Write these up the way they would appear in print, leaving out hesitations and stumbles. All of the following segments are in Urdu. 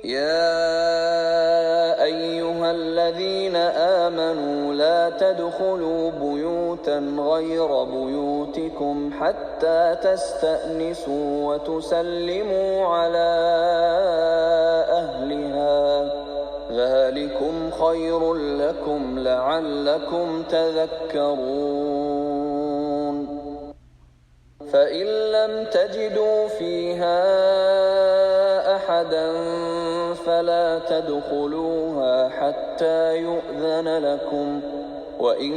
يا أيها الذين آمنوا لا تدخلوا بيوتا غير بيوتكم حتى تستأنسوا وتسلموا على أهلها ذلكم خير لكم لعلكم تذكرون فإن لم تجدوا فيها أحدا فلا تدخلوها حتى يؤذن لكم وإن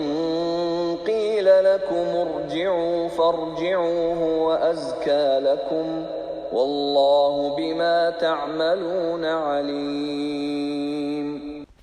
قيل لكم ارجعوا فارجعوا هو أزكى لكم والله بما تعملون عليم۔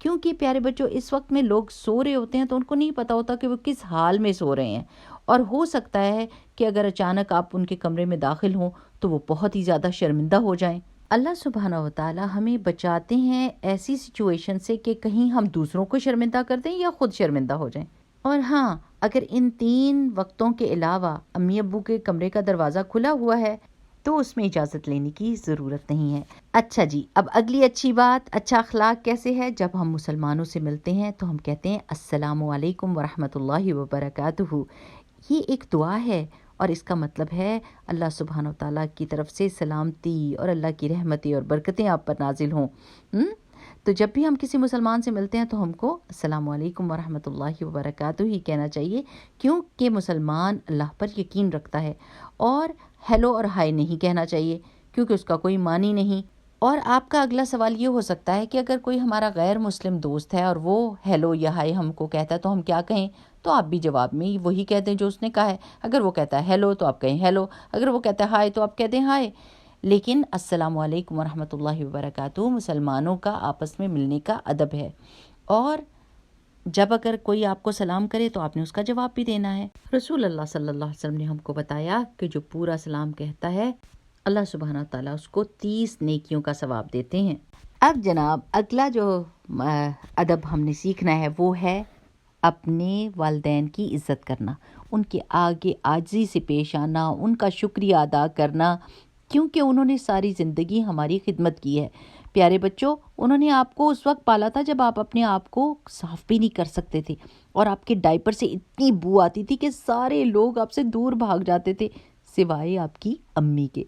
کیونکہ پیارے بچوں اس وقت میں لوگ سو رہے ہوتے ہیں تو ان کو نہیں پتہ ہوتا کہ وہ کس حال میں سو رہے ہیں، اور ہو سکتا ہے کہ اگر اچانک آپ ان کے کمرے میں داخل ہوں تو وہ بہت ہی زیادہ شرمندہ ہو جائیں۔ اللہ سبحانہ و تعالی ہمیں بچاتے ہیں ایسی سچویشن سے کہ کہیں ہم دوسروں کو شرمندہ کر دیں یا خود شرمندہ ہو جائیں۔ اور ہاں، اگر ان 3 وقتوں کے علاوہ امی ابو کے کمرے کا دروازہ کھلا ہوا ہے تو اس میں اجازت لینے کی ضرورت نہیں ہے۔ اچھا جی، اب اگلی اچھی بات، اچھا اخلاق کیسے ہے؟ جب ہم مسلمانوں سے ملتے ہیں تو ہم کہتے ہیں السلام علیکم ورحمۃ اللہ وبرکاتہ۔ یہ ایک دعا ہے اور اس کا مطلب ہے اللہ سبحانہ و تعالیٰ کی طرف سے سلامتی اور اللہ کی رحمتیں اور برکتیں آپ پر نازل ہوں۔ تو جب بھی ہم کسی مسلمان سے ملتے ہیں تو ہم کو السلام علیکم ورحمۃ اللہ وبرکاتہ ہی کہنا چاہیے، کیونکہ مسلمان اللہ پر یقین رکھتا ہے، اور ہیلو اور ہائے نہیں کہنا چاہیے کیونکہ اس کا کوئی معنی نہیں۔ اور آپ کا اگلا سوال یہ ہو سکتا ہے کہ اگر کوئی ہمارا غیر مسلم دوست ہے اور وہ ہیلو یا ہائے ہم کو کہتا ہے تو ہم کیا کہیں؟ تو آپ بھی جواب میں وہی کہہ دیں جو اس نے کہا ہے۔ اگر وہ کہتا ہے ہیلو تو آپ کہیں ہیلو، اگر وہ کہتا ہے ہائے تو آپ کہہ دیں ہائے۔ لیکن السلام علیکم ورحمۃ اللہ وبرکاتہ مسلمانوں کا آپس میں ملنے کا ادب ہے، اور جب اگر کوئی آپ کو سلام کرے تو آپ نے اس کا جواب بھی دینا ہے۔ رسول اللہ صلی اللہ علیہ وسلم نے ہم کو بتایا کہ جو پورا سلام کہتا ہے اللہ سبحانہ تعالیٰ اس کو 30 نیکیوں کا ثواب دیتے ہیں۔ اب جناب اگلا جو ادب ہم نے سیکھنا ہے وہ ہے اپنے والدین کی عزت کرنا، ان کے آگے عاجزی سے پیش آنا، ان کا شکریہ ادا کرنا، کیونکہ انہوں نے ساری زندگی ہماری خدمت کی ہے۔ پیارے بچوں، انہوں نے آپ کو اس وقت پالا تھا جب آپ اپنے آپ کو صاف بھی نہیں کر سکتے تھے، اور آپ کے ڈائپر سے اتنی بو آتی تھی کہ سارے لوگ آپ سے دور بھاگ جاتے تھے سوائے آپ کی امی کے۔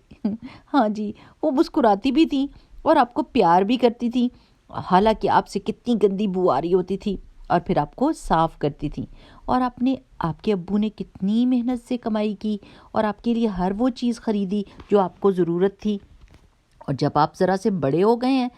ہاں جی، وہ مسکراتی بھی تھیں اور آپ کو پیار بھی کرتی تھیں، حالانکہ آپ سے کتنی گندی بو آ رہی ہوتی تھی، اور پھر آپ کو صاف کرتی تھیں۔ اور آپ کے ابو نے کتنی محنت سے کمائی کی اور آپ کے لیے ہر وہ چیز خریدی جو آپ کو ضرورت تھی۔ اور جب آپ ذرا سے بڑے ہو گئے ہیں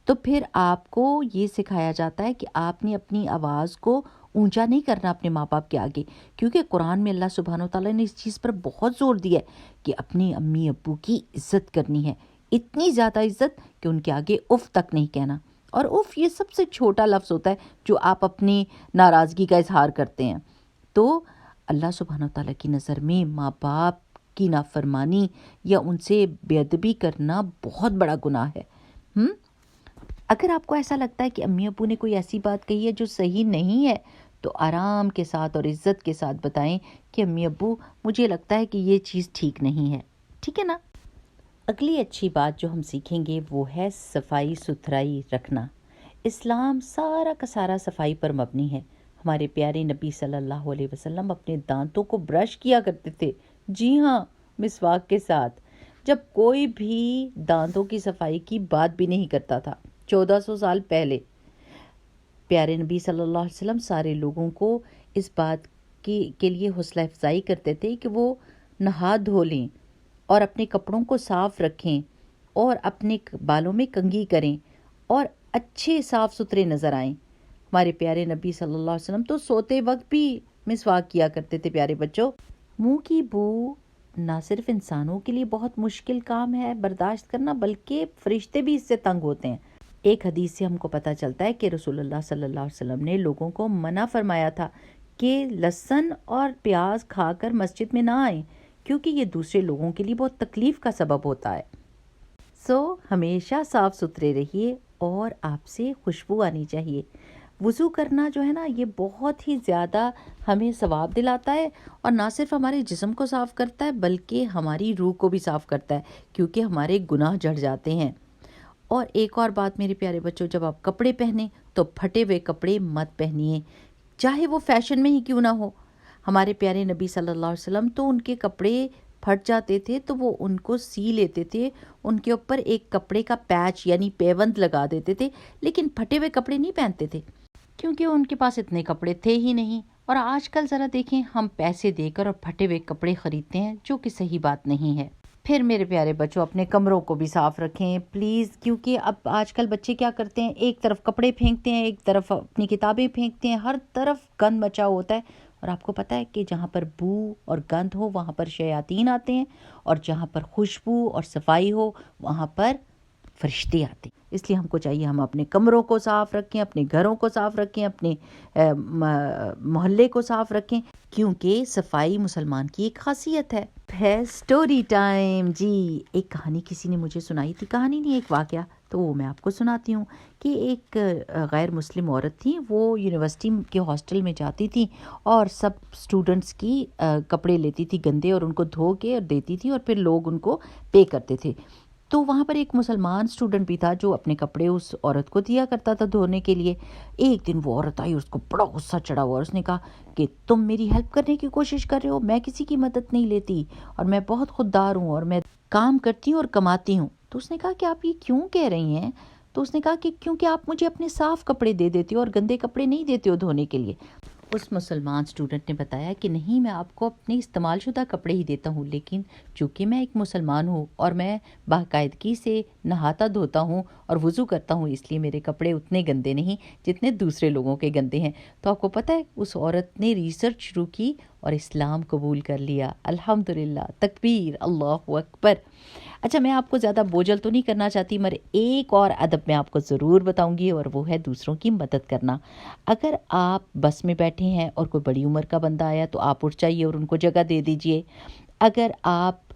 تو پھر آپ کو یہ سکھایا جاتا ہے کہ آپ نے اپنی آواز کو اونچا نہیں کرنا اپنے ماں باپ کے آگے، کیونکہ قرآن میں اللہ سبحانہ و تعالیٰ نے اس چیز پر بہت زور دیا ہے کہ اپنی امی ابو کی عزت کرنی ہے، اتنی زیادہ عزت کہ ان کے آگے اف تک نہیں کہنا۔ اور اف یہ سب سے چھوٹا لفظ ہوتا ہے جو آپ اپنی ناراضگی کا اظہار کرتے ہیں۔ تو اللہ سبحانہ و تعالیٰ کی نظر میں ماں باپ کی نافرمانی یا ان سے بے ادبی کرنا بہت بڑا گناہ ہے۔ اگر آپ کو ایسا لگتا ہے کہ امی ابو نے کوئی ایسی بات کہی ہے جو صحیح نہیں ہے تو آرام کے ساتھ اور عزت کے ساتھ بتائیں کہ امی ابو مجھے لگتا ہے کہ یہ چیز ٹھیک نہیں ہے، ٹھیک ہے نا؟ اگلی اچھی بات جو ہم سیکھیں گے وہ ہے صفائی ستھرائی رکھنا۔ اسلام سارا کا سارا صفائی پر مبنی ہے۔ ہمارے پیارے نبی صلی اللہ علیہ وسلم اپنے دانتوں کو برش کیا کرتے تھے، جی ہاں، مسواک کے ساتھ۔ جب کوئی بھی دانتوں کی صفائی کی بات بھی نہیں کرتا تھا 1400 سال پہلے، پیارے نبی صلی اللہ علیہ وسلم سارے لوگوں کو اس بات کے لیے حوصلہ افزائی کرتے تھے کہ وہ نہا دھو لیں اور اپنے کپڑوں کو صاف رکھیں اور اپنے بالوں میں کنگھی کریں اور اچھے صاف ستھرے نظر آئیں۔ ہمارے پیارے نبی صلی اللہ علیہ وسلم تو سوتے وقت بھی مسواک کیا کرتے تھے۔ پیارے بچوں، منہ کی بو نہ صرف انسانوں کے لیے بہت مشکل کام ہے برداشت کرنا، بلکہ فرشتے بھی اس سے تنگ ہوتے ہیں۔ ایک حدیث سے ہم کو پتہ چلتا ہے کہ رسول اللہ صلی اللہ علیہ وسلم نے لوگوں کو منع فرمایا تھا کہ لہسن اور پیاز کھا کر مسجد میں نہ آئیں، کیونکہ یہ دوسرے لوگوں کے لیے بہت تکلیف کا سبب ہوتا ہے۔ ہمیشہ صاف ستھرے رہیے اور آپ سے خوشبو آنی چاہیے۔ وضو کرنا جو ہے نا، یہ بہت ہی زیادہ ہمیں ثواب دلاتا ہے، اور نہ صرف ہمارے جسم کو صاف کرتا ہے بلکہ ہماری روح کو بھی صاف کرتا ہے، کیونکہ ہمارے گناہ جھڑ جاتے ہیں۔ اور ایک اور بات میرے پیارے بچوں، جب آپ کپڑے پہنیں تو پھٹے ہوئے کپڑے مت پہنیے، چاہے وہ فیشن میں ہی کیوں نہ ہو۔ ہمارے پیارے نبی صلی اللہ علیہ وسلم تو ان کے کپڑے پھٹ جاتے تھے تو وہ ان کو سی لیتے تھے، ان کے اوپر ایک کپڑے کا پیچ یعنی پیوند لگا دیتے تھے، لیکن پھٹے ہوئے کپڑے نہیں پہنتے تھے کیونکہ ان کے پاس اتنے کپڑے تھے ہی نہیں۔ اور آج کل ذرا دیکھیں، ہم پیسے دے کر اور پھٹے ہوئے کپڑے خریدتے ہیں، جو کہ صحیح بات نہیں ہے۔ پھر میرے پیارے بچوں، اپنے کمروں کو بھی صاف رکھیں پلیز، کیونکہ اب آج کل بچے کیا کرتے ہیں، ایک طرف کپڑے پھینکتے ہیں، ایک طرف اپنی کتابیں پھینکتے ہیں، ہر طرف گند مچا ہوتا ہے۔ اور آپ کو پتہ ہے کہ جہاں پر بو اور گند ہو وہاں پر شیاطین آتے ہیں، اور جہاں پر خوشبو اور صفائی ہو وہاں پر فرشتے آتے ہیں۔ اس لیے ہم کو چاہیے ہم اپنے کمروں کو صاف رکھیں، اپنے گھروں کو صاف رکھیں، اپنے محلے کو صاف رکھیں، کیونکہ صفائی مسلمان کی ایک خاصیت ہے سٹوری ٹائم۔ جی، ایک کہانی کسی نے مجھے سنائی تھی، کہانی نہیں ایک واقعہ، تو وہ میں آپ کو سناتی ہوں کہ ایک غیر مسلم عورت تھی، وہ یونیورسٹی کے ہاسٹل میں جاتی تھی اور سب اسٹوڈنٹس کی کپڑے لیتی تھی گندے اور ان کو دھو کے اور دیتی تھی، اور پھر لوگ ان کو پے کرتے تھے۔ تو وہاں پر ایک مسلمان اسٹوڈنٹ بھی تھا جو اپنے کپڑے اس عورت کو دیا کرتا تھا دھونے کے لیے۔ ایک دن وہ عورت آئی اور اس کو بڑا غصہ چڑھا ہوا، اور اس نے کہا کہ تم میری ہیلپ کرنے کی کوشش کر رہے ہو، میں کسی کی مدد نہیں لیتی اور میں بہت خوددار ہوں اور میں کام کرتی ہوں اور کماتی ہوں۔ تو اس نے کہا کہ آپ یہ کیوں کہہ رہی ہیں؟ تو اس نے کہا کہ کیونکہ آپ مجھے اپنے صاف کپڑے دے دیتے ہو اور گندے کپڑے نہیں دیتے ہو دھونے کے لیے۔ اس مسلمان اسٹوڈنٹ نے بتایا کہ نہیں، میں آپ کو اپنے استعمال شدہ کپڑے ہی دیتا ہوں، لیکن چونکہ میں ایک مسلمان ہوں اور میں باقاعدگی سے نہاتا دھوتا ہوں اور وضو کرتا ہوں، اس لیے میرے کپڑے اتنے گندے نہیں جتنے دوسرے لوگوں کے گندے ہیں۔ تو آپ کو پتہ ہے اس عورت نے ریسرچ شروع کی اور اسلام قبول کر لیا۔ الحمدللہ، تکبیر، اللہ اکبر۔ اچھا، میں آپ کو زیادہ بوجھل تو نہیں کرنا چاہتی، مگر ایک اور ادب میں آپ کو ضرور بتاؤں گی، اور وہ ہے دوسروں کی مدد کرنا۔ اگر آپ بس میں بیٹھے ہیں اور کوئی بڑی عمر کا بندہ آیا تو آپ اٹھ جائیے اور ان کو جگہ دے دیجئے۔ اگر آپ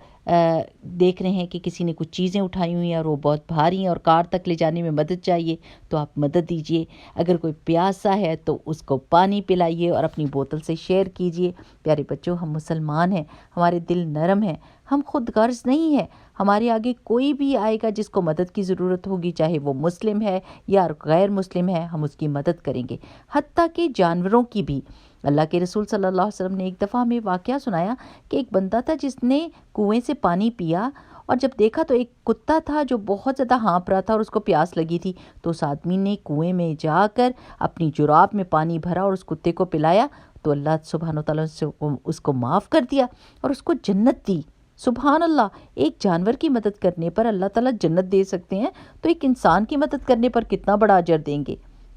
دیکھ رہے ہیں کہ کسی نے کچھ چیزیں اٹھائی ہوئی ہیں اور وہ بہت بھاری ہیں اور کار تک لے جانے میں مدد چاہیے تو آپ مدد دیجئے۔ اگر کوئی پیاسا ہے تو اس کو پانی پلائیے اور اپنی بوتل سے شیئر کیجئے۔ پیارے بچوں، ہم مسلمان ہیں، ہمارے دل نرم ہیں، ہم خود غرض نہیں ہیں۔ ہمارے آگے کوئی بھی آئے گا جس کو مدد کی ضرورت ہوگی، چاہے وہ مسلم ہے یا غیر مسلم ہے، ہم اس کی مدد کریں گے، حتیٰ کہ جانوروں کی بھی۔ اللہ کے رسول صلی اللہ علیہ وسلم نے ایک دفعہ ہمیں واقعہ سنایا کہ ایک بندہ تھا جس نے کنویں سے پانی پیا، اور جب دیکھا تو ایک کتا تھا جو بہت زیادہ ہانپ رہا تھا اور اس کو پیاس لگی تھی، تو اس آدمی نے کنویں میں جا کر اپنی جراب میں پانی بھرا اور اس کتے کو پلایا، تو اللہ سبحانہ و تعالیٰ اس کو معاف کر دیا اور اس کو جنت دی۔ سبحان اللہ، ایک جانور کی مدد کرنے پر اللہ تعالیٰ جنت دے سکتے ہیں، تو ایک انسان کی مدد کرنے پر کتنا بڑا اجر دیں گے۔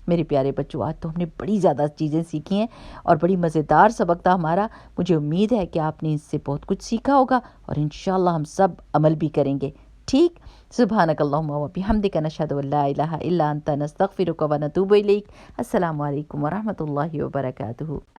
میرے پیارے بچوں، آج تو ہم نے بڑی زیادہ چیزیں سیکھی ہیں اور بڑی مزیدار سبق تھا ہمارا۔ مجھے امید ہے کہ آپ نے اس سے بہت کچھ سیکھا ہوگا اور انشاءاللہ ہم سب عمل بھی کریں گے۔ ٹھیک، سبحانک اللہم و بحمدک، نشہد ان لا الہ الا انت، نستغفرک و نتوب الیک۔ السلام علیکم ورحمۃ اللہ وبرکاتہ۔